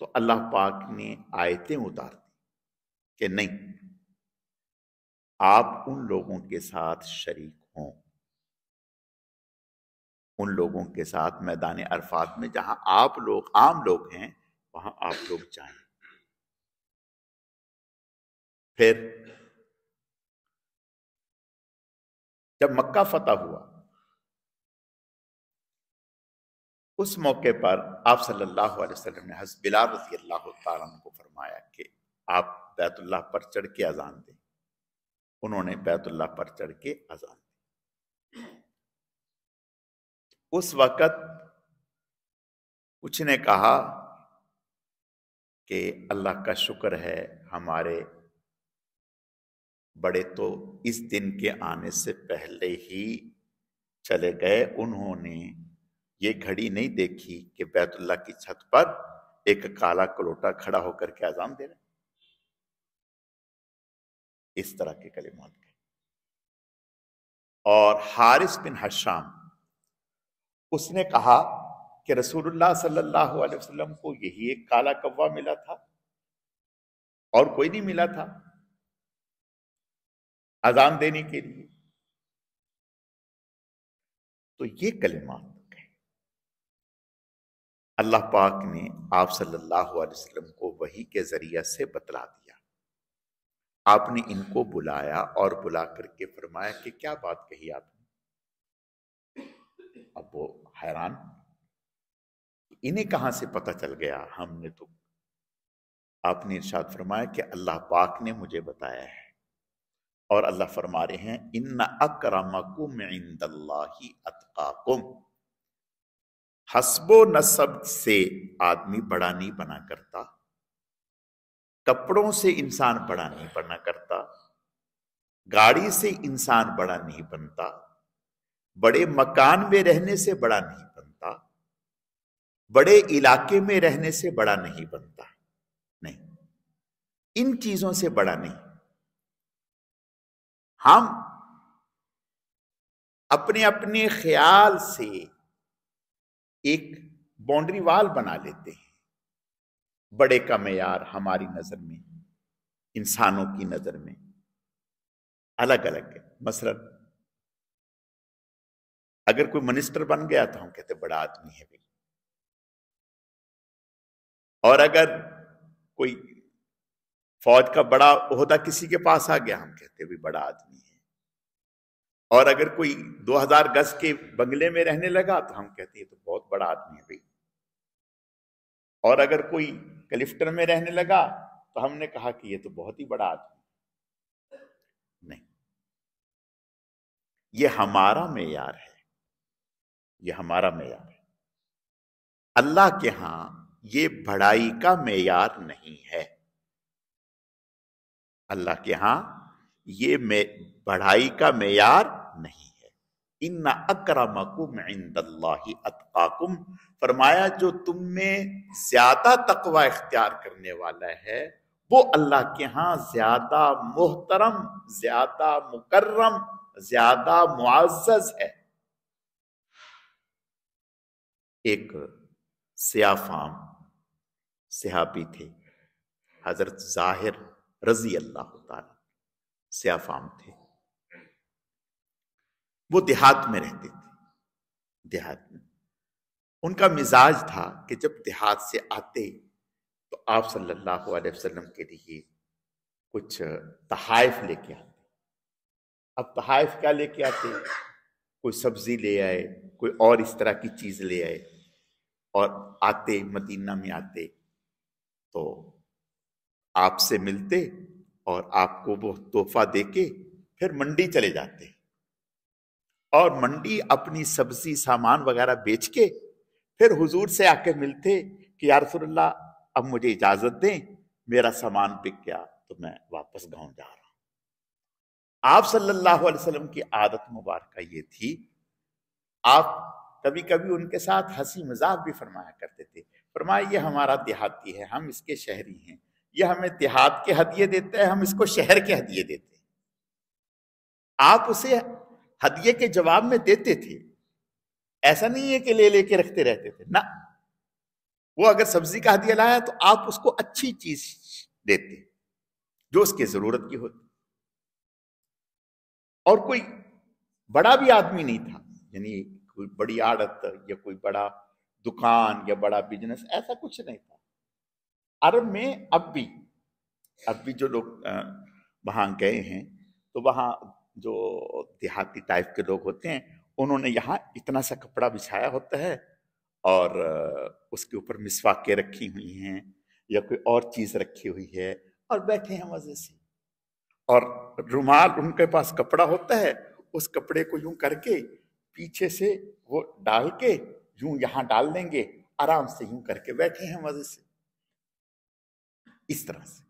تو اللہ پاک نے آیتیں اتار دی کہ نہیں، آپ ان لوگوں کے ساتھ شریک ہوں، ان لوگوں کے ساتھ میدان عرفات میں جہاں آپ لوگ عام لوگ ہیں وہاں آپ لوگ جائیں۔ پھر جب مکہ فتح ہوا اس موقع پر آپ صلی اللہ علیہ وسلم نے حضرت بلال رضی اللہ تعالیٰ عنہ کو فرمایا کہ آپ بیت اللہ پر چڑھ کے اذان دیں۔ انہوں نے بیت اللہ پر چڑھ کے اذان دی۔ اس وقت کچھ نے کہا کہ اللہ کا شکر ہے ہمارے بڑے تو اس دن کے آنے سے پہلے ہی چلے گئے، انہوں نے یہ گھڑی نہیں دیکھی کہ بیت اللہ کی چھت پر ایک کالا کلوٹا کھڑا ہو کر کے اذان دے رہے۔ اس طرح کے کلمات گئے۔ اور حارث بن حشام اس نے کہا کہ رسول اللہ صلی اللہ علیہ وسلم کو یہی ایک کالا کوا ملا تھا اور کوئی نہیں ملا تھا اذان دینے کے لیے۔ تو یہ کلمات اللہ پاک نے آپ صلی اللہ علیہ وسلم کو وحی کے ذریعہ سے بتلا دیا۔ آپ نے ان کو بلایا اور بلا کر کے فرمایا کہ کیا بات کہی آپ نے؟ اب وہ حیران، انہیں کہاں سے پتہ چل گیا؟ ہم نے تو، آپ نے ارشاد فرمایا کہ اللہ پاک نے مجھے بتایا ہے، اور اللہ فرما رہے ہیں ان اکرمکم عند اللہ اتقاکم۔ حسب و نسب سے آدمی بڑا نہیں بنا کرتا، کپڑوں سے انسان بڑا نہیں بنا کرتا، گاڑی سے انسان بڑا نہیں بنتا، بڑے مکان میں رہنے سے بڑا نہیں بنتا، بڑے علاقے میں رہنے سے بڑا نہیں بنتا، نہیں، ان چیزوں سے بڑا نہیں۔ ہم اپنے اپنے خیال سے ایک باؤنڈری وال بنا لیتے ہیں۔ بڑے کا معیار ہماری نظر میں، انسانوں کی نظر میں الگ الگ ہے۔ مثلا اگر کوئی منسٹر بن گیا تو ہم کہتے بڑا آدمی ہے بھائی، اور اگر کوئی فوج کا بڑا عہدہ کسی کے پاس آ گیا ہم کہتے بھی بڑا آدمی ہے، اور اگر کوئی 2000 گز کے بنگلے میں رہنے لگا تو ہم کہتے ہیں تو بہت بڑا آدمی ہے بھائی، اور اگر کوئی کلفٹن میں رہنے لگا تو ہم نے کہا کہ یہ تو بہت ہی بڑا آدمی۔ نہیں، یہ ہمارا معیار ہے، یہ ہمارا معیار ہے۔ اللہ کے ہاں یہ بڑائی کا معیار نہیں ہے۔ اللہ کے ہاں یہ بڑائی کا معیار نہیں ہے۔ ان اکرمکم عند اللہ اتقاکم، فرمایا جو تم میں زیادہ تقوی اختیار کرنے والا ہے وہ اللہ کے ہاں زیادہ محترم، زیادہ مکرم، زیادہ معزز ہے۔ ایک سیاہ فام صحابی تھے، حضرت ظاہر رضی اللہ تعالی، سیاہ فام تھے، وہ دیہات میں رہتے تھے۔ دیہات میں ان کا مزاج تھا کہ جب دیہات سے آتے تو آپ صلی اللہ علیہ وسلم کے لیے کچھ تحائف لے کے آتے۔ اب تحائف کیا لے کے آتے؟ کوئی سبزی لے آئے، کوئی اور اس طرح کی چیز لے آئے، اور آتے مدینہ میں آتے تو آپ سے ملتے اور آپ کو وہ تحفہ دے کے پھر منڈی چلے جاتے، اور منڈی اپنی سبزی سامان وغیرہ بیچ کے پھر حضور سے آ کے ملتے کہ یا رسول اللہ اب مجھے اجازت دیں، میرا سامان بک گیا تو میں واپس گاؤں جا رہا ہوں۔ آپ صلی اللہ علیہ وسلم کی عادت مبارکہ یہ تھی، آپ کبھی کبھی ان کے ساتھ ہنسی مذاق بھی فرمایا کرتے تھے۔ فرمایا یہ ہمارا دیہاتی ہے، ہم اس کے شہری ہیں، یہ ہمیں دیہات کے ہدیے دیتے ہیں، ہم اس کو شہر کے ہدیے دیتے ہیں۔ آپ اسے ہدیے کے جواب میں دیتے تھے، ایسا نہیں ہے کہ لے لے کے رکھتے رہتے تھے، نہ، وہ اگر سبزی کا ہدیہ لایا تو آپ اس کو اچھی چیز دیتے جو اس کی ضرورت کی ہوتی. اور کوئی بڑا بھی آدمی نہیں تھا، یعنی کوئی بڑی عادت یا کوئی بڑا دکان یا بڑا بزنس ایسا کچھ نہیں تھا. عرب میں اب بھی جو لوگ وہاں گئے ہیں تو وہاں جو دیہاتی ٹائپ کے لوگ ہوتے ہیں انہوں نے یہاں اتنا سا کپڑا بچھایا ہوتا ہے اور اس کے اوپر مسواکیں رکھی ہوئی ہیں یا کوئی اور چیز رکھی ہوئی ہے اور بیٹھے ہیں مزے سے. اور رومال ان کے پاس کپڑا ہوتا ہے، اس کپڑے کو یوں کر کے پیچھے سے وہ ڈال کے یوں یہاں ڈال دیں گے، آرام سے یوں کر کے بیٹھے ہیں مزے سے. اس طرح سے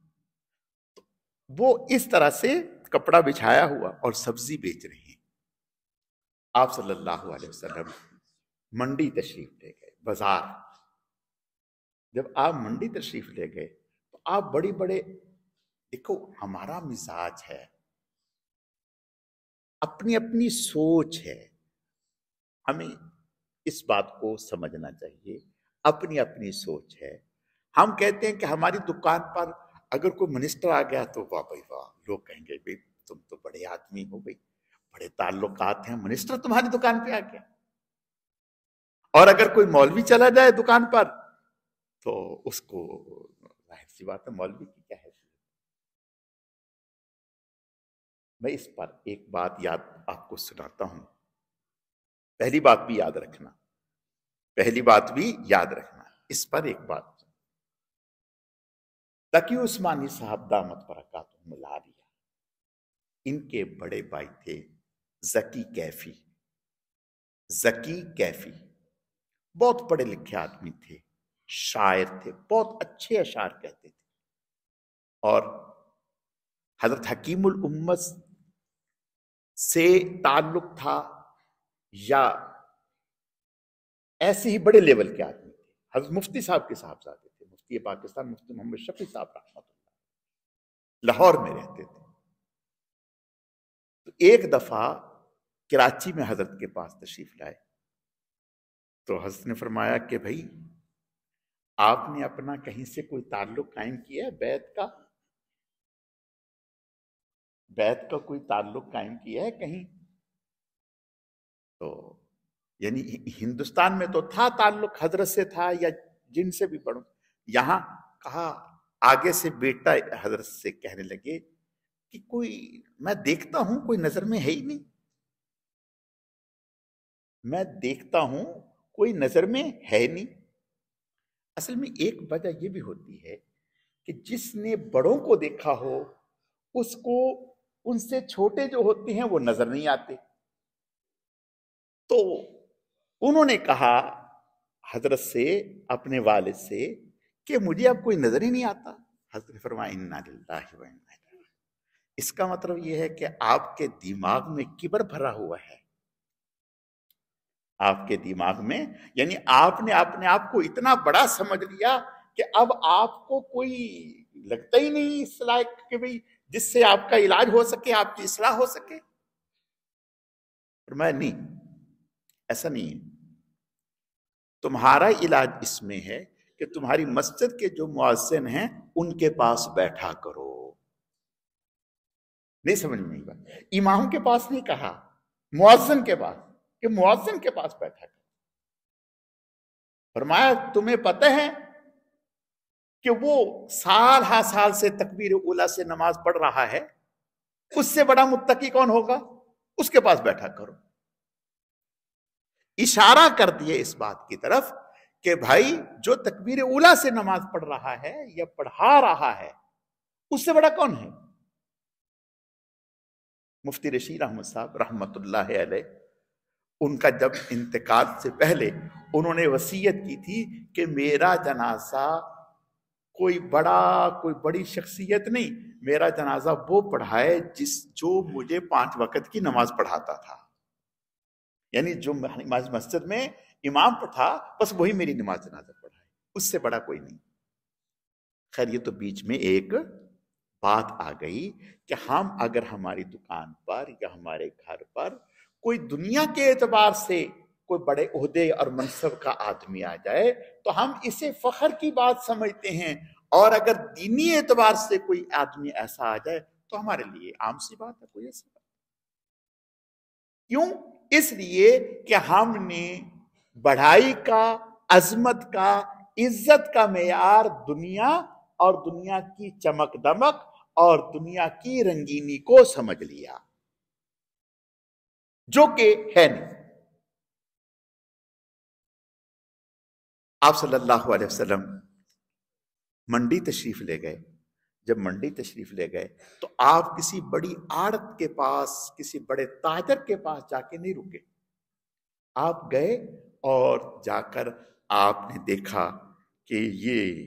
وہ اس طرح سے کپڑا بچھایا ہوا اور سبزی بیچ رہے ہیں. آپ صلی اللہ علیہ وسلم منڈی تشریف لے گئے، بازار. جب آپ منڈی تشریف لے گئے تو آپ بڑے دیکھو ہمارا مزاج ہے، اپنی اپنی سوچ ہے، ہمیں اس بات کو سمجھنا چاہیے. اپنی اپنی سوچ ہے. ہم کہتے ہیں کہ ہماری دکان پر اگر کوئی منسٹر آ گیا تو واہ بھائی واہ، لوگ کہیں گے بھائی تم تو بڑے آدمی ہو، بھائی بڑے تعلقات ہیں، منسٹر تمہاری دکان پہ آ گیا. اور اگر کوئی مولوی چلا جائے دکان پر تو اس کو ظاہر سی بات ہے مولوی کی کیا حیثیت. میں اس پر ایک بات یاد آپ کو سناتا ہوں. پہلی بات بھی یاد رکھنا، اس پر ایک بات. تقی عثمانی صاحب دامت برکاتہم العالیہ، ان کے بڑے بھائی تھے ذکی کیفی. بہت پڑھے لکھے آدمی تھے، شاعر تھے، بہت اچھے اشعار کہتے تھے. اور حضرت حکیم الامت سے تعلق تھا یا ایسے ہی بڑے لیول کے آدمی تھے. حضرت مفتی صاحب کے صاحبزادے تھے، مفتی پاکستان مفتی محمد شفیع صاحب رحمۃ اللہ، لاہور میں رہتے تھے. تو ایک دفعہ کراچی میں حضرت کے پاس تشریف لائے تو حضرت نے فرمایا کہ بھائی آپ نے اپنا کہیں سے کوئی تعلق قائم کیا ہے، بیعت کا کوئی تعلق قائم کیا ہے کہیں؟ تو یعنی ہندوستان میں تو تھا تعلق، حضرت سے تھا یا جن سے بھی پڑھو. یہاں کہا آگے سے بیٹا حضرت سے کہنے لگے کہ میں دیکھتا ہوں کوئی نظر میں ہے ہی نہیں، میں دیکھتا ہوں کوئی نظر میں ہے نہیں. اصل میں ایک وجہ یہ بھی ہوتی ہے کہ جس نے بڑوں کو دیکھا ہو اس کو ان سے چھوٹے جو ہوتے ہیں وہ نظر نہیں آتے. تو انہوں نے کہا حضرت سے، اپنے والد سے، کہ مجھے اب کوئی نظر ہی نہیں آتا. حضرت نے فرمایا انا للہ و انا الیہ راجعون. اس کا مطلب یہ ہے کہ آپ کے دماغ میں کبر بھرا ہوا ہے. آپ کے دماغ میں یعنی آپ نے اپنے آپ کو اتنا بڑا سمجھ لیا کہ اب آپ کو کوئی لگتا ہی نہیں اس لائق کہ بھئی جس سے آپ کا علاج ہو سکے، آپ کی اصلاح ہو سکے. فرمایا نہیں، ایسا نہیں ہے. تمہارا علاج اس میں ہے کہ تمہاری مسجد کے جو مؤذن ہیں ان کے پاس بیٹھا کرو. نہیں سمجھ میں نہیں بات، امام کے پاس نہیں کہا، مؤذن کے پاس، کہ مؤذن کے پاس بیٹھا کرو. فرمایا تمہیں پتہ ہے کہ وہ سال ہا سال سے تکبیر اولیٰ سے نماز پڑھ رہا ہے، اس سے بڑا متقی کون ہوگا؟ اس کے پاس بیٹھا کرو. اشارہ کر دیے اس بات کی طرف کہ بھائی جو تکبیر اولیٰ سے نماز پڑھ رہا ہے یا پڑھا رہا ہے اس سے بڑا کون ہے؟ مفتی رشید احمد صاحب رحمت اللہ علیہ، ان کا جب انتقال سے پہلے انہوں نے وصیت کی تھی کہ میرا جنازہ کوئی بڑی شخصیت نہیں، میرا جنازہ وہ پڑھائے جو مجھے 5 وقت کی نماز پڑھاتا تھا. یعنی جو مسجد میں امام تھا بس وہی میری نماز جنازہ پڑھائے، اس سے بڑا کوئی نہیں. خیر یہ تو بیچ میں ایک بات آ گئی کہ ہم اگر ہماری دکان پر یا ہمارے گھر پر کوئی دنیا کے اعتبار سے کوئی بڑے عہدے اور منصب کا آدمی آ جائے تو ہم اسے فخر کی بات سمجھتے ہیں، اور اگر دینی اعتبار سے کوئی آدمی ایسا آ جائے تو ہمارے لیے عام سی بات ہے، کوئی ایسی بات۔ کیوں؟ اس لیے کہ ہم نے بڑھائی کا، عظمت کا، عزت کا معیار دنیا اور دنیا کی چمک دمک اور دنیا کی رنگینی کو سمجھ لیا، جو کہ ہے نہیں۔ آپ صلی اللہ علیہ وسلم منڈی تشریف لے گئے۔ جب منڈی تشریف لے گئے تو آپ کسی بڑی آڑت کے پاس، کسی بڑے تاجر کے پاس جا کے نہیں رکے۔ آپ گئے اور جا کر آپ نے دیکھا کہ یہ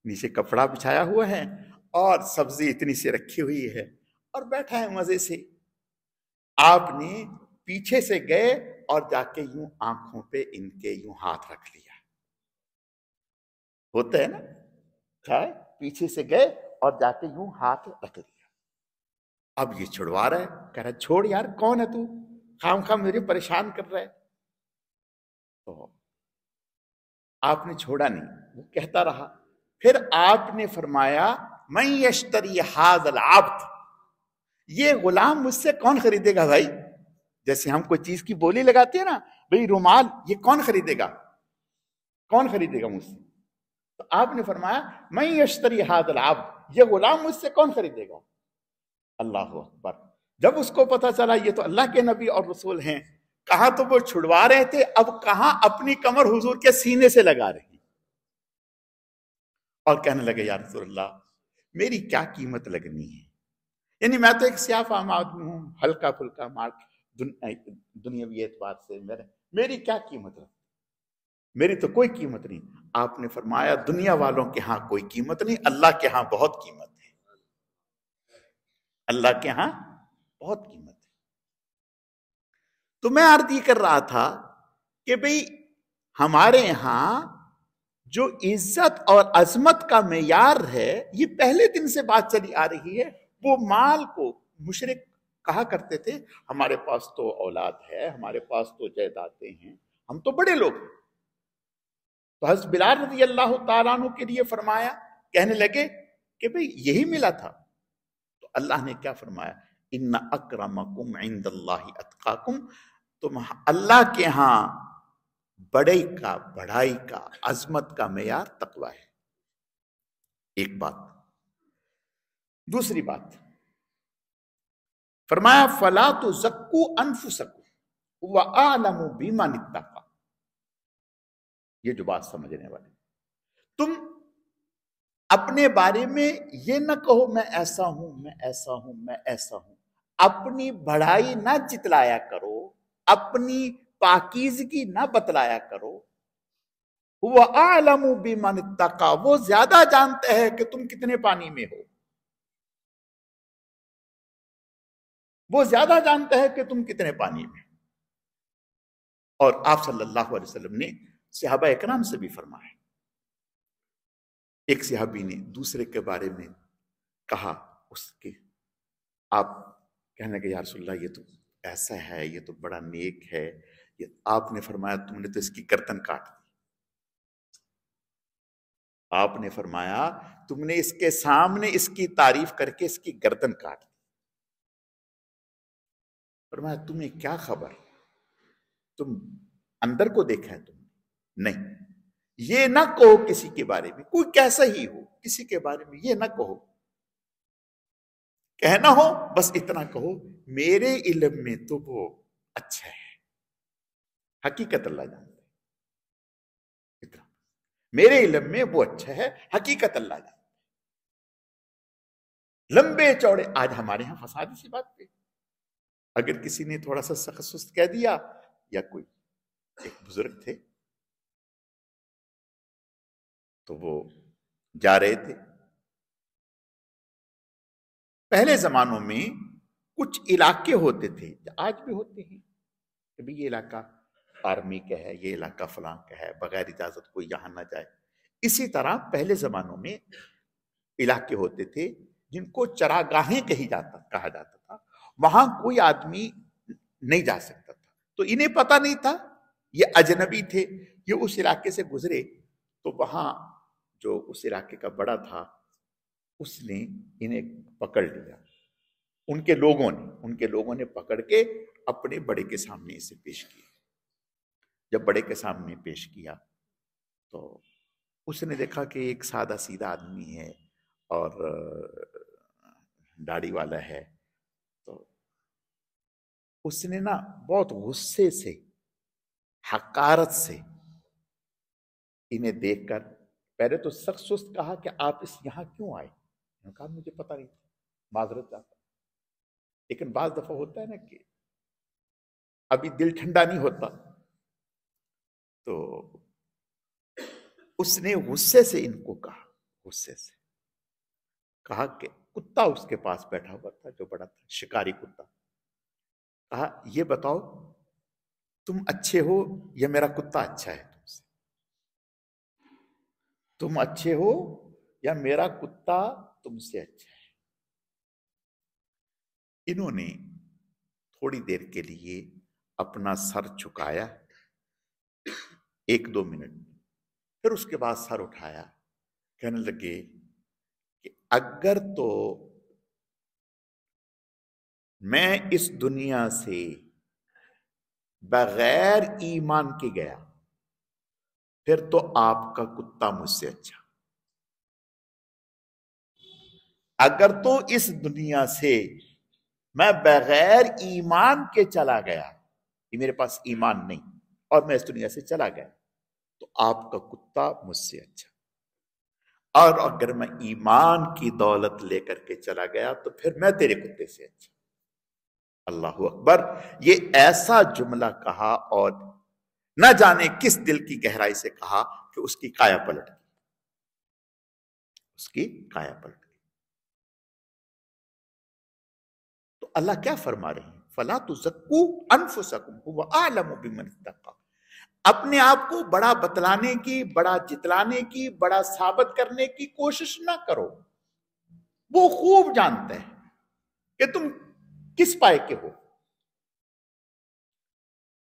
نیچے کپڑا بچھایا ہوا ہے اور سبزی اتنی سی رکھی ہوئی ہے اور بیٹھا ہے مزے سے۔ آپ نے پیچھے سے گئے اور جا کے یوں آنکھوں پہ ان کے یوں ہاتھ رکھ لیا۔ ہوتا ہے نا، چاہے پیچھے سے گئے اور جا کے یوں ہاتھ رکھ لیا۔ اب یہ چھڑوا رہا ہے، کہہ رہا چھوڑ یار، کون ہے تو، خام خام مجھے پریشان کر رہا ہے۔ تو آپ نے چھوڑا نہیں، وہ کہتا رہا۔ پھر آپ نے فرمایا من یشتری ھذا العبد، یہ غلام مجھ سے کون خریدے گا بھائی؟ جیسے ہم کوئی چیز کی بولی لگاتے ہیں نا، بھائی رومال یہ کون خریدے گا، کون خریدے گا مجھ سے؟ تو آپ نے فرمایا من یشتری ھذا العبد، یہ غلام مجھ سے کون خریدے گا؟ اللہ اکبر۔ جب اس کو پتا چلا یہ تو اللہ کے نبی اور رسول ہیں، کہاں تو وہ چھڑوا رہے تھے، اب کہاں اپنی کمر حضور کے سینے سے لگا رہے ہیں، اور کہنے لگے یا رسول اللہ میری کیا قیمت لگنی ہے، یعنی میں تو ایک سیاہ فام آدمی ہوں، ہلکا پھلکا مال دنیاوی اعتبار سے میری کیا قیمت ہے، میری تو کوئی قیمت نہیں۔ آپ نے فرمایا دنیا والوں کے ہاں کوئی قیمت نہیں، اللہ کے ہاں بہت قیمت ہے، اللہ کے ہاں بہت قیمت ہے۔ تو میں عرض یہ کر رہا تھا کہ بھئی ہمارے ہاں جو عزت اور عظمت کا معیار ہے، یہ پہلے دن سے بات چلی آ رہی ہے۔ وہ مال کو مشرک کہا کرتے تھے ہمارے پاس تو اولاد ہے، ہمارے پاس تو جائیدادیں ہیں، ہم تو بڑے لوگ ہیں۔ تو حضرت بلال رضی اللہ تعالیٰ عنہ کے لیے فرمایا، کہنے لگے کہ بھئی یہی ملا تھا۔ تو اللہ نے کیا فرمایا، ان اکرمکم عند اللہ اتقاکم، تم اللہ کے ہاں بڑائی کا، بڑائی کا، عظمت کا معیار تقوی ہے۔ ایک بات۔ دوسری بات فرمایا فلا تزکوا انفسکم واعلم بمن اتقى، یہ جو بات سمجھنے والے، تم اپنے بارے میں یہ نہ کہو میں ایسا ہوں، میں ایسا ہوں، میں ایسا ہوں، اپنی بڑائی نہ جتلایا کرو، اپنی پاکیزگی نہ بتلایا کرو۔ وَأَعْلَمُ بِمَنِ اتَّقَى، وہ زیادہ جانتا ہے کہ تم کتنے پانی میں ہو، وہ زیادہ جانتا ہے کہ تم کتنے پانی میں ہو۔ اور آپ صلی اللہ علیہ وسلم نے صحابہ اکرام سے بھی فرمایا۔ ایک صحابی نے دوسرے کے بارے میں کہا، اس کے آپ کہنے لگے یا رسول اللہ یہ تو ایسا ہے، یہ تو بڑا نیک ہے، آپ نے فرمایا تم نے تو اس کی گردن کاٹ دی۔ آپ نے فرمایا تم نے اس کے سامنے اس کی تعریف کر کے اس کی گردن کاٹ دی۔ فرمایا تمہیں کیا خبر، تم اندر کو دیکھا ہے تم نے؟ نہیں، یہ نہ کہو کسی کے بارے میں، کوئی کیسا ہی ہو، کسی کے بارے میں یہ نہ کہو، کہنا ہو بس اتنا کہو میرے علم میں تو وہ اچھا ہے، حقیقت اللہ جانتا ہے، اتنا میرے علم میں وہ اچھا ہے، حقیقت اللہ جانتا ہے۔ لمبے چوڑے آج ہمارے ہاں فساد اسی بات پہ، اگر کسی نے تھوڑا سا سخت سست کہہ دیا، یا کوئی ایک بزرگ تھے تو وہ جا رہے تھے، پہلے زمانوں میں کچھ علاقے ہوتے تھے، آج بھی ہوتے ہیں کہ بھی یہ علاقہ آرمی کا ہے، یہ علاقہ فلاں کا ہے، بغیر اجازت کوئی یہاں نہ جائے۔ اسی طرح پہلے زمانوں میں علاقے ہوتے تھے جن کو چراگاہیں کہا جاتا تھا، وہاں کوئی آدمی نہیں جا سکتا تھا، تو انہیں پتہ نہیں تھا، یہ اجنبی تھے، یہ اس علاقے سے گزرے، تو وہاں جو اس علاقے کا بڑا تھا اس نے انہیں پکڑ لیا، ان کے لوگوں نے پکڑ کے اپنے بڑے کے سامنے اسے پیش کیا۔ جب بڑے کے سامنے پیش کیا تو اس نے دیکھا کہ ایک سادہ سیدھا آدمی ہے اور داڑھی والا ہے، تو اس نے نا بہت غصے سے، حقارت سے انہیں دیکھ کر پہلے تو سخت سست کہا کہ آپ یہاں کیوں آئے؟ انہوں نے کہا مجھے پتہ نہیں تھا، معذرت چاہتا۔ لیکن بعض دفعہ ہوتا ہے نا کہ ابھی دل ٹھنڈا نہیں ہوتا، تو اس نے غصے سے ان کو کہا، غصے سے کہا کہ کتا اس کے پاس بیٹھا ہوا تھا جو بڑا تھا، شکاری کتا، کہا یہ بتاؤ تم اچھے ہو یا میرا کتا اچھا ہے تم سے؟ تم اچھے ہو یا میرا کتا تم سے اچھا ہے؟ انہوں نے تھوڑی دیر کے لیے اپنا سر جھکایا، 1-2 منٹ، پھر اس کے بعد سر اٹھایا، کہنے لگے کہ اگر تو میں اس دنیا سے بغیر ایمان کے گیا پھر تو آپ کا کتا مجھ سے اچھا۔ اگر تو اس دنیا سے میں بغیر ایمان کے چلا گیا، کہ میرے پاس ایمان نہیں اور میں اس دنیا سے چلا گیا، تو آپ کا کتا مجھ سے اچھا، اور اگر میں ایمان کی دولت لے کر کے چلا گیا تو پھر میں تیرے کتے سے اچھا۔ اللہ اکبر! یہ ایسا جملہ کہا اور نہ جانے کس دل کی گہرائی سے کہا کہ اس کی کایا پلٹ گئی، اس کی کایا پلٹ گئی۔ تو اللہ کیا فرما رہے ہیں؟ فَلَا تُزَكُّوا أَنفُسَكُمْ هُوَ أَعْلَمُ بِمَنِ اتَّقَىٰ۔ اپنے آپ کو بڑا بتلانے کی، بڑا جتلانے کی، بڑا ثابت کرنے کی کوشش نہ کرو، وہ خوب جانتا ہے کہ تم کس پائے کے ہو۔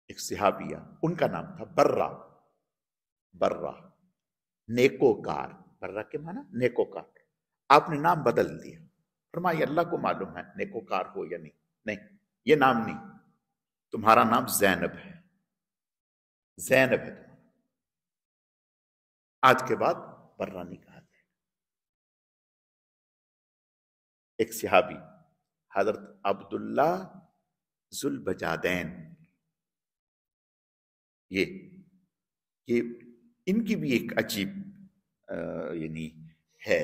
ایک صحابیہ، ان کا نام تھا برہ، نیکوکار، برہ کے معنی نیکوکار، آپ نے نام بدل دیا، فرمایا اللہ کو معلوم ہے نیکوکار ہو یا نہیں، یہ نام نہیں، تمہارا نام زینب ہے، زینب ہے تمہارا، آج کے بعد برہ نہیں کہا جائے۔ ایک صحابی حضرت عبداللہ ذوالبجادین، یہ ان کی بھی ایک عجیب یعنی ہے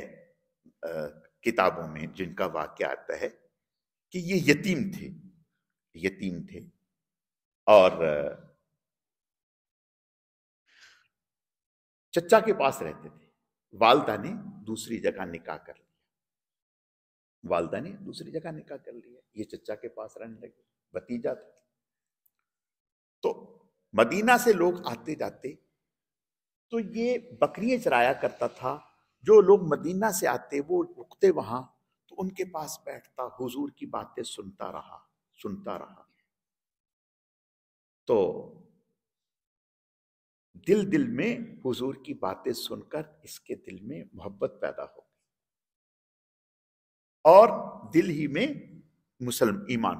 کتابوں میں جن کا واقعہ آتا ہے کہ یہ یتیم تھے اور چچا کے پاس رہتے تھے۔ والدہ نے دوسری جگہ نکاح کر لیا، یہ چچا کے پاس رہنے لگے، بھتیجا تھا۔ تو مدینہ سے لوگ آتے جاتے تو یہ بکریاں چرایا کرتا تھا، جو لوگ مدینہ سے آتے وہ رکتے وہاں، تو ان کے پاس بیٹھتا، حضور کی باتیں سنتا رہا، تو دل میں حضور کی باتیں سن کر اس کے دل میں محبت پیدا ہو گئی اور دل ہی میں ایمان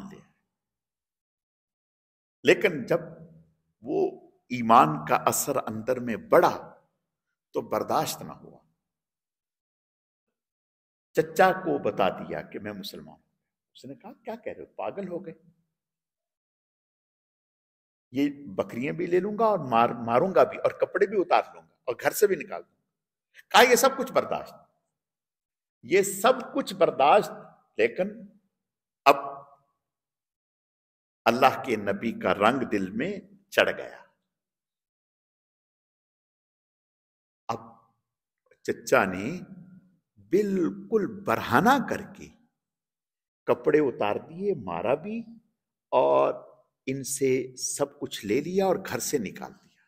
لیا۔ لیکن جب وہ ایمان کا اثر اندر میں بڑھا تو برداشت نہ ہوا، چچا کو بتا دیا کہ میں مسلمان ہوں۔ اس نے کہا کیا کہہ رہے ہو، پاگل ہو گئے، یہ بکریاں بھی لے لوں گا اور ماروں گا بھی اور کپڑے بھی اتار لوں گا اور گھر سے بھی نکال دوں گا۔ کہا یہ سب کچھ برداشت، لیکن اب اللہ کے نبی کا رنگ دل میں چڑھ گیا۔ اب چچا نے بالکل برہنہ کر کے کپڑے اتار دیے، مارا بھی اور ان سے سب کچھ لے لیا اور گھر سے نکال دیا۔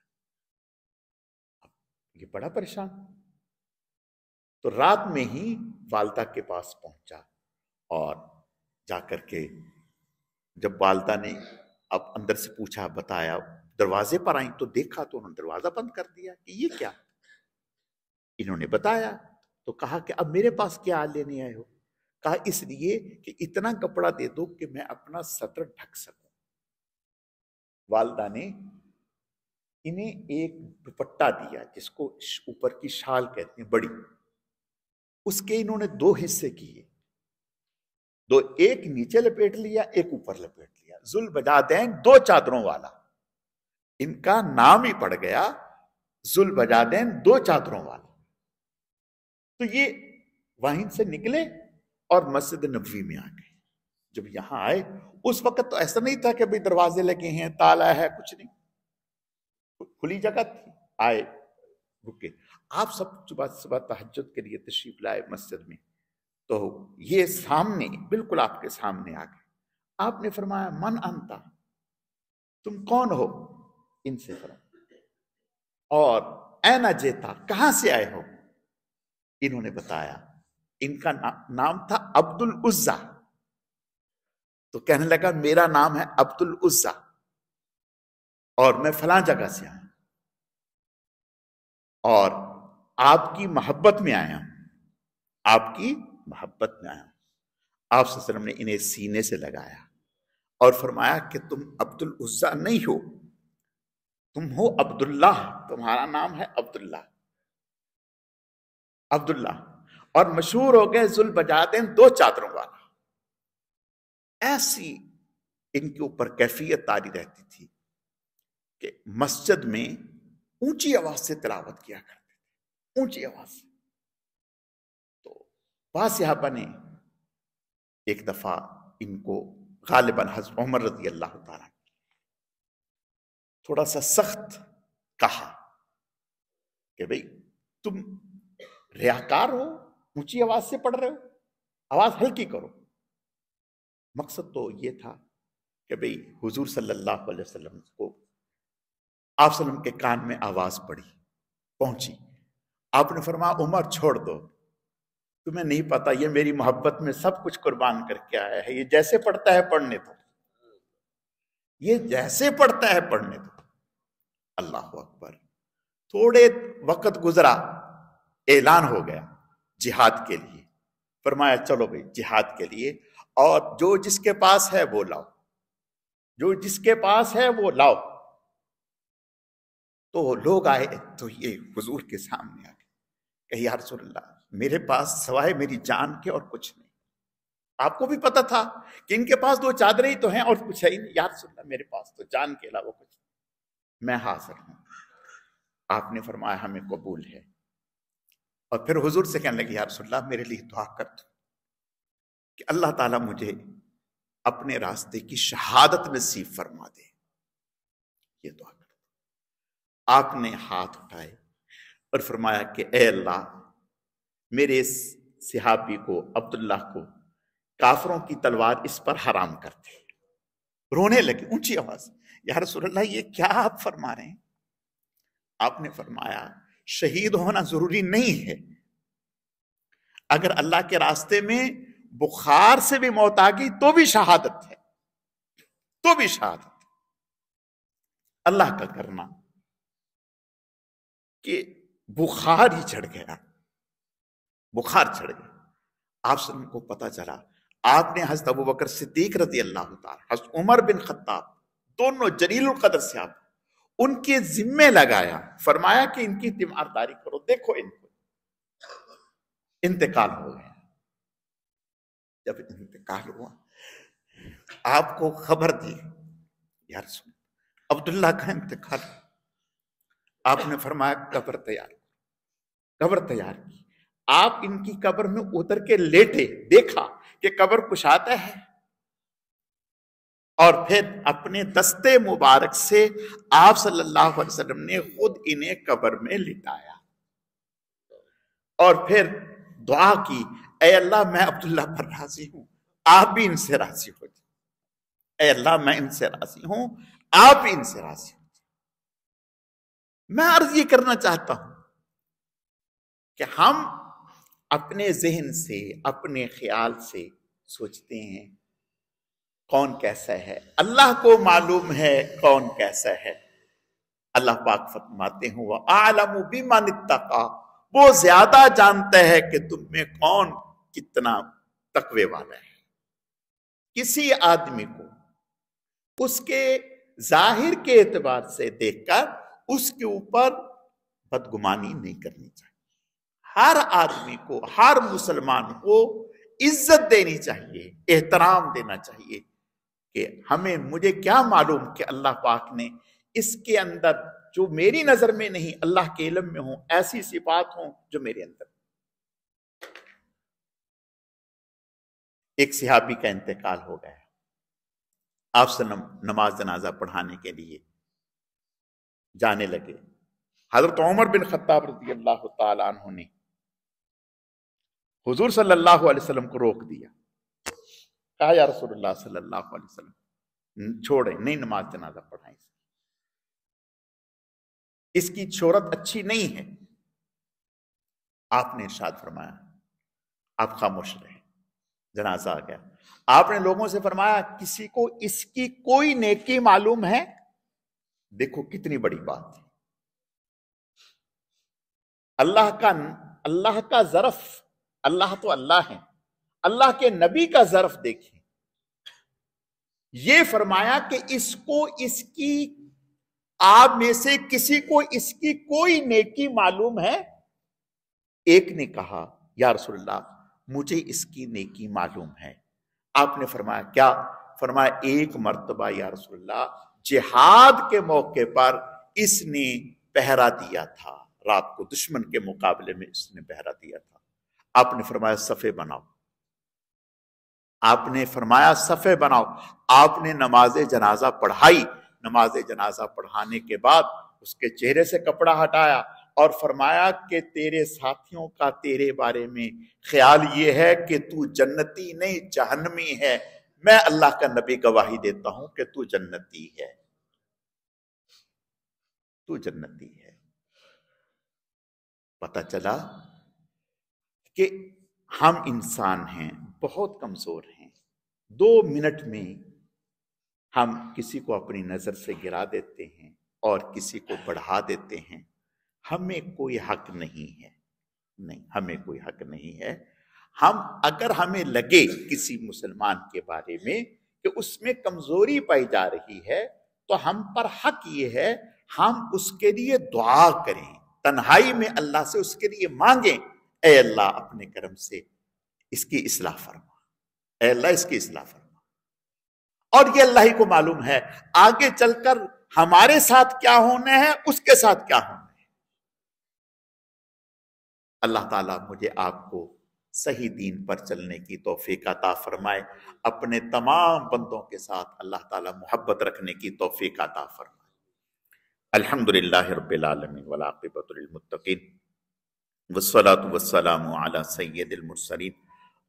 اب یہ بڑا پریشان، تو رات میں ہی والدہ کے پاس پہنچا اور جا کر کے جب والدہ نے اب اندر سے پوچھا، بتایا، دروازے پر آئیں تو دیکھا تو انہوں نے دروازہ بند کر دیا کہ یہ کیا؟ انہوں نے بتایا تو کہا کہ اب میرے پاس کیا لینے آئے ہو؟ کہا اس لیے کہ اتنا کپڑا دے دو کہ میں اپنا سطر ڈھک سکوں۔ والدہ نے انہیں ایک دوپٹہ دیا جس کو اوپر کی شال کہتے ہیں، بڑی، اس کے انہوں نے 2 حصے کیے، ایک نیچے لپیٹ لیا، ایک اوپر لپیٹ لیا، ذوالبجادین 2 چادروں والا۔ ان کا نام ہی پڑ گیا ذوالبجادین 2 چادروں والا۔ تو یہ وہیں سے نکلے اور مسجد نبوی میں آ گئے۔ جب یہاں آئے اس وقت تو ایسا نہیں تھا کہ بھئی دروازے لگے ہیں، تالا ہے، کچھ نہیں، کھلی جگہ تھی۔ آئے، رکے، آپ سب صبح تہجد کے لیے تشریف لائے مسجد میں، تو یہ سامنے، بالکل آپ کے سامنے آ گئے۔ آپ نے فرمایا من انتا، تم کون ہو؟ ان سے فرمایا، اور اینا جیتا، کہاں سے آئے ہو؟ انہوں نے بتایا، ان کا نام تھا عبد العزا، تو کہنے لگا میرا نام ہے عبد العزا اور میں فلاں جگہ سے آیا اور آپ کی محبت میں آیا ہوں، آپ کی محبت میں آیا ہوں۔ آپ صلی اللہ علیہ وسلم نے انہیں سینے سے لگایا اور فرمایا کہ تم عبد العزا نہیں ہو، تم ہو عبداللہ، تمہارا نام ہے عبداللہ، عبداللہ، اور مشہور ہو گئے ذوالبجادین 2 چادروں والا۔ ایسی ان کے اوپر کیفیت طاری رہتی تھی کہ مسجد میں اونچی آواز سے تلاوت کیا کرتے تھے، اونچی آواز سے۔ تو بعض صحابہ نے ایک دفعہ ان کو غالباً حضرت عمر رضی اللہ تعالیٰ تھوڑا سا سخت کہا کہ بھئی تم ریاکار ہو، اونچی آواز سے پڑھ رہے ہو، آواز ہلکی کرو۔ مقصد تو یہ تھا کہ بھئی حضور صلی اللہ علیہ وسلم کو، آپ صلی اللہ علیہ وسلم کے کان میں آواز پہنچی۔ آپ نے فرمایا عمر چھوڑ دو، تمہیں نہیں پتا یہ میری محبت میں سب کچھ قربان کر کے آیا ہے، یہ جیسے پڑھتا ہے پڑھنے دو، یہ جیسے پڑھتا ہے پڑھنے دو۔ اللہ اکبر۔ تھوڑے وقت گزرا، اعلان ہو گیا جہاد کے لیے۔ فرمایا چلو بھئی جہاد کے لیے، اور جو جس کے پاس ہے وہ لاؤ، جو جس کے پاس ہے وہ لاؤ۔ تو لوگ آئے تو یہ حضور کے سامنے آ گئے کہ یا رسول اللہ میرے پاس سوائے میری جان کے اور کچھ نہیں۔ آپ کو بھی پتا تھا کہ ان کے پاس 2 چادریں ہی تو ہیں اور کچھ ہے ہی نہیں۔ یا رسول اللہ میرے پاس تو جان کے علاوہ کچھ نہیں، میں حاضر ہوں۔ آپ نے فرمایا ہمیں قبول ہے، اور پھر حضور سے کہنے لگے یا رسول اللہ میرے لیے دعا کر دو کہ اللہ تعالیٰ مجھے اپنے راستے کی شہادت نصیب فرما دے، یہ دعا کر دو۔ آپ نے ہاتھ اٹھائے اور فرمایا کہ اے اللہ میرے اس صحابی کو، عبداللہ کو، کافروں کی تلوار اس پر حرام کر دے۔ رونے لگے اونچی آواز، یا رسول اللہ یہ کیا آپ فرما رہے ہیں؟ آپ نے فرمایا شہید ہونا ضروری نہیں ہے، اگر اللہ کے راستے میں بخار سے بھی موت آ گئی تو بھی شہادت ہے، تو بھی شہادت۔ اللہ کا کرنا کہ بخار ہی چڑھ گیا، بخار چڑھ گیا۔ آپ صلی اللہ علیہ وسلم کو پتا چلا، آپ نے حضرت ابوبکر صدیق رضی اللہ تعالی، حضرت عمر بن خطاب، دونوں جلیل القدر صحابہ، ان کے ذمے لگایا، فرمایا کہ ان کی تیمارداری کرو، دیکھو ان کو انتقال ہو گیا۔ جب انتقال ہوا آپ کو خبر دی یا رسول عبداللہ کا انتقال، آپ نے فرمایا قبر تیار، قبر تیار کی۔ آپ ان کی قبر میں اتر کے لیٹے، دیکھا کہ قبر کشادہ ہے، اور پھر اپنے دستے مبارک سے آپ صلی اللہ علیہ وسلم نے خود انہیں قبر میں لٹایا، اور پھر دعا کی اے اللہ میں عبداللہ پر راضی ہوں، آپ بھی ان سے راضی ہو جائیں۔ اے اللہ میں ان سے راضی ہوں، آپ بھی ان سے راضی ہو جائیں۔ میں عرض یہ کرنا چاہتا ہوں کہ ہم اپنے ذہن سے، اپنے خیال سے سوچتے ہیں کون کیسا ہے، اللہ کو معلوم ہے کون کیسا ہے۔ اللہ پاک فرماتے ہیں وَأَعْلَمُ بِمَنِ اتَّقَىٰ، وہ زیادہ جانتا ہے کہ تم میں کون کتنا تقوی والا ہے۔ کسی آدمی کو اس کے ظاہر کے اعتبار سے دیکھ کر اس کے اوپر بدگمانی نہیں کرنی چاہیے۔ ہر آدمی کو، ہر مسلمان کو عزت دینی چاہیے، احترام دینا چاہیے کہ مجھے کیا معلوم کہ اللہ پاک نے اس کے اندر جو میری نظر میں نہیں، اللہ کے علم میں ہوں، ایسی صفات ہوں جو میرے اندر۔ ایک صحابی کا انتقال ہو گیا، آپ سے نماز جنازہ پڑھانے کے لیے جانے لگے۔ حضرت عمر بن خطاب رضی اللہ تعالیٰ عنہ نے حضور صلی اللہ علیہ وسلم کو روک دیا، کہا یا رسول اللہ صلی اللہ علیہ وسلم چھوڑیں، نہیں نماز جنازہ پڑھائیں، اس کی شہرت اچھی نہیں ہے۔ آپ نے ارشاد فرمایا آپ خاموش رہے، جنازہ آ گیا۔ آپ نے لوگوں سے فرمایا کسی کو اس کی کوئی نیکی معلوم ہے؟ دیکھو کتنی بڑی بات ہے، اللہ کا ظرف، اللہ تو اللہ ہے، اللہ کے نبی کا ظرف دیکھیں، یہ فرمایا کہ اس کو اس کی، آپ میں سے کسی کو اس کی کوئی نیکی معلوم ہے؟ ایک نے کہا یا رسول اللہ مجھے اس کی نیکی معلوم ہے۔ آپ نے فرمایا کیا؟ فرمایا ایک مرتبہ یا رسول اللہ جہاد کے موقع پر اس نے پہرا دیا تھا، رات کو دشمن کے مقابلے میں اس نے پہرا دیا تھا۔ آپ نے فرمایا صفے بناؤ، آپ نے فرمایا صفے بناؤ۔ آپ نے نماز جنازہ پڑھائی، نماز جنازہ پڑھانے کے بعد اس کے چہرے سے کپڑا ہٹایا اور فرمایا کہ تیرے ساتھیوں کا تیرے بارے میں خیال یہ ہے کہ تو جنتی نہیں جہنمی ہے، میں اللہ کا نبی گواہی دیتا ہوں کہ تو جنتی ہے، تو جنتی ہے۔ پتہ چلا کہ ہم انسان ہیں، بہت کمزور ہیں، 2 منٹ میں ہم کسی کو اپنی نظر سے گرا دیتے ہیں اور کسی کو بڑھا دیتے ہیں۔ ہمیں کوئی حق نہیں ہے، نہیں ہمیں کوئی حق نہیں ہے۔ اگر ہمیں لگے کسی مسلمان کے بارے میں کہ اس میں کمزوری پائی جا رہی ہے تو ہم پر حق یہ ہے ہم اس کے لیے دعا کریں، تنہائی میں اللہ سے اس کے لیے مانگیں، اے اللہ اپنے کرم سے اس کی اصلاح فرما، اے اللہ اس کی اصلاح فرما۔ اور یہ اللہ ہی کو معلوم ہے آگے چل کر ہمارے ساتھ کیا ہونا ہے، اس کے ساتھ کیا ہونا ہے۔ اللہ تعالیٰ مجھے آپ کو صحیح دین پر چلنے کی توفیق عطا فرمائے، اپنے تمام بندوں کے ساتھ اللہ تعالیٰ محبت رکھنے کی توفیق عطا فرمائے۔ الحمدللہ رب العالمین والعاقبۃ للمتقین والصلاة والسلام علی سید المرسلین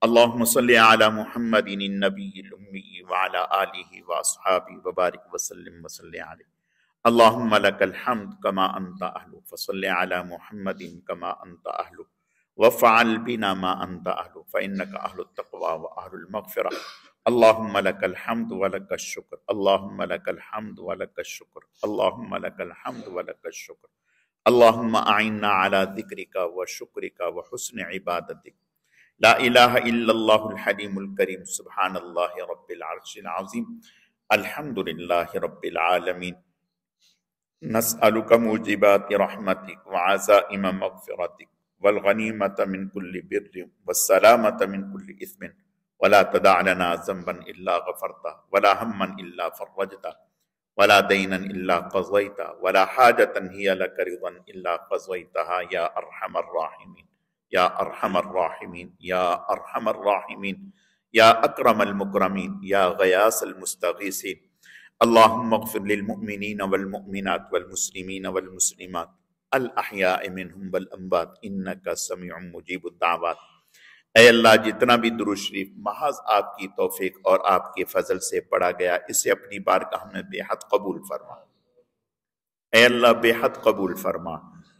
اللہم صلی علی محمد النبی الامی وعلی آلہ واصحابہ وبارک وسلم وصلی علیہ اللہم لک الحمد کما انت اہل فصلی علی محمد کما انت اہل وفعل بنا ما انت اہل فانک اہل التقوی واہل المغفرہ اللہم لک الحمد ولک الشکر اللہم لک الحمد ولک الشکر اللہم لک الحمد ولک الشکر اللہم اعنا علی ذکرک وشکرک وحسن عبادتک لا الہ الا اللہ الحلیم الکریم سبحان اللہ رب العرش العظیم الحمدللہ رب العالمین نسألک موجبات رحمتک وعزائم مغفرتک والغنیمت من کل بر والسلامت من کل اثم ولا تدع لنا ذنبا الا غفرته ولا ہما الا فرجته ولا دینا الا قضیته ولا حاجة هي لك رضا الا قضیتها یا ارحم الراحمین یا ارحم الراحمین یا ارحم الراحمین یا اکرم المکرمین یا غیاث المستغیثین اللہم اغفر للمؤمنین والمؤمنات والمسلمین والمسلمات الاحیاء منہم والاموات انک سمیع مجیب الدعوات۔ اے اللہ جتنا بھی درود شریف محض آپ کی توفیق اور آپ کے فضل سے پڑھا گیا اسے اپنی بارگاہ میں بے حد قبول فرما، اے اللہ بے حد قبول فرما،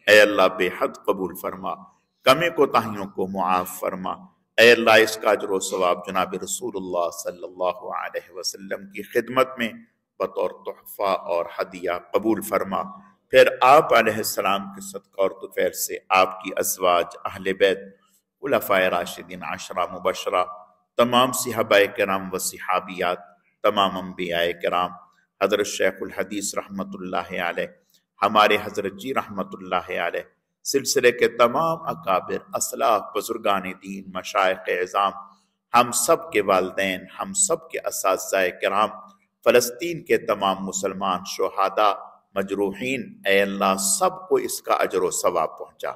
اے اللہ بے حد قبول فرما، کمی کوتاہیوں کو معاف فرما، اے اللہ اس کا اجر و ثواب جناب رسول اللہ صلی اللہ علیہ وسلم کی خدمت میں بطور تحفہ اور ہدیہ قبول فرما، پھر آپ علیہ السلام کے صدقہ اور طفیل سے آپ کی ازواج، اہل بیت، خلفائے راشدین 10 مبشرہ، تمام صحابہ کرام و صحابیات، تمام انبیاء کرام، حضرت شیخ الحدیث رحمت اللہ علیہ، ہمارے حضرت جی رحمت اللہ علیہ، سلسلے کے تمام اکابر، اسلاف، بزرگان دین، مشائخ اعظام، ہم سب کے والدین، ہم سب کے اساتذہ کرام، فلسطین کے تمام مسلمان شہداء، مجروحین، اے اللہ سب کو اس کا اجر و ثواب پہنچا۔